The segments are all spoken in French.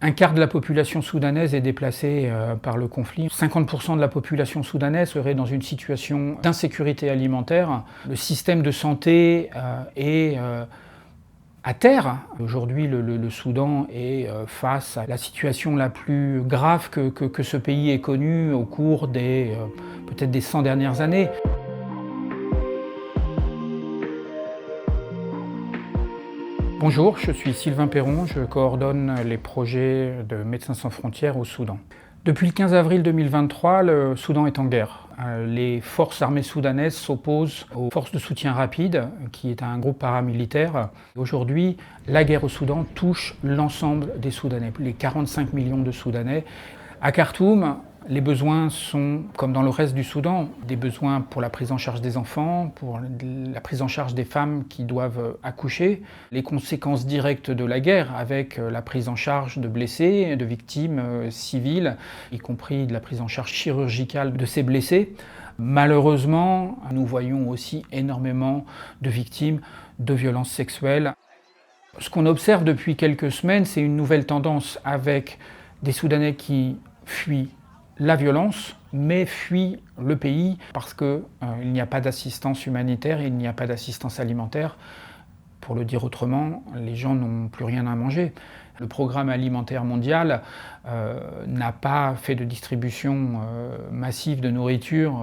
Un quart de la population soudanaise est déplacée par le conflit. 50% de la population soudanaise serait dans une situation d'insécurité alimentaire. Le système de santé est à terre. Aujourd'hui, le Soudan est face à la situation la plus grave que ce pays ait connue au cours des peut-être des 100 dernières années. Bonjour, je suis Sylvain Perron, je coordonne les projets de Médecins sans frontières au Soudan. Depuis le 15 avril 2023, le Soudan est en guerre. Les forces armées soudanaises s'opposent aux forces de soutien rapide, qui est un groupe paramilitaire. Aujourd'hui, la guerre au Soudan touche l'ensemble des Soudanais, les 45 millions de Soudanais. À Khartoum, les besoins sont, comme dans le reste du Soudan, des besoins pour la prise en charge des enfants, pour la prise en charge des femmes qui doivent accoucher, les conséquences directes de la guerre avec la prise en charge de blessés, de victimes civiles, y compris de la prise en charge chirurgicale de ces blessés. Malheureusement, nous voyons aussi énormément de victimes de violences sexuelles. Ce qu'on observe depuis quelques semaines, c'est une nouvelle tendance avec des Soudanais qui fuient la violence, mais fuient le pays parce qu'il n'y a pas d'assistance humanitaire et il n'y a pas d'assistance alimentaire. Pour le dire autrement, les gens n'ont plus rien à manger. Le programme alimentaire mondial n'a pas fait de distribution massive de nourriture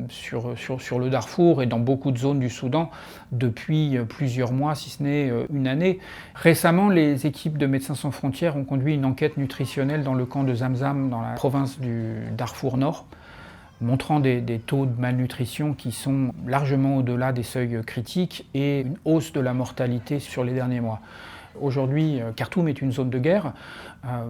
sur le Darfour et dans beaucoup de zones du Soudan depuis plusieurs mois, si ce n'est une année. Récemment, les équipes de Médecins sans frontières ont conduit une enquête nutritionnelle dans le camp de Zamzam, dans la province du Darfour Nord, montrant des taux de malnutrition qui sont largement au-delà des seuils critiques et une hausse de la mortalité sur les derniers mois. Aujourd'hui, Khartoum est une zone de guerre.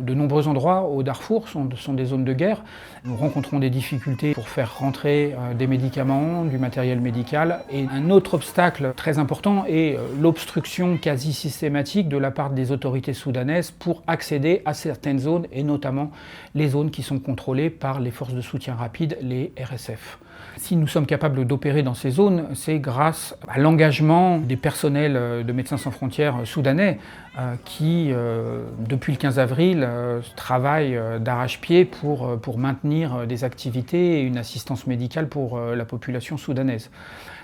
De nombreux endroits au Darfour sont des zones de guerre. Nous rencontrons des difficultés pour faire rentrer des médicaments, du matériel médical. Et un autre obstacle très important est l'obstruction quasi systématique de la part des autorités soudanaises pour accéder à certaines zones, et notamment les zones qui sont contrôlées par les forces de soutien rapide, les RSF. Si nous sommes capables d'opérer dans ces zones, c'est grâce à l'engagement des personnels de Médecins sans frontières soudanais qui, depuis le 15 avril, travaillent d'arrache-pied pour maintenir des activités et une assistance médicale pour la population soudanaise.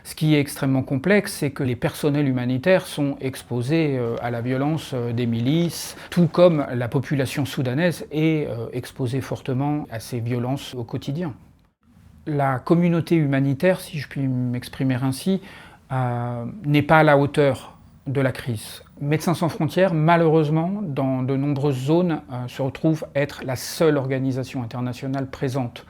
Ce qui est extrêmement complexe, c'est que les personnels humanitaires sont exposés à la violence des milices, tout comme la population soudanaise est exposée fortement à ces violences au quotidien. La communauté humanitaire, si je puis m'exprimer ainsi, n'est pas à la hauteur de la crise. Médecins sans frontières, malheureusement, dans de nombreuses zones, se retrouve être la seule organisation internationale présente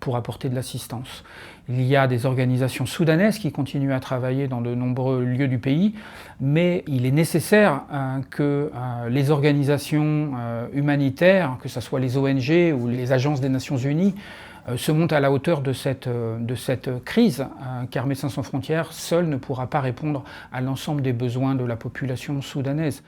pour apporter de l'assistance. Il y a des organisations soudanaises qui continuent à travailler dans de nombreux lieux du pays, mais il est nécessaire que les organisations humanitaires, que ce soit les ONG ou les agences des Nations Unies, se montent à la hauteur de cette crise, car Médecins sans frontières seul ne pourra pas répondre à l'ensemble des besoins de la population soudanaise.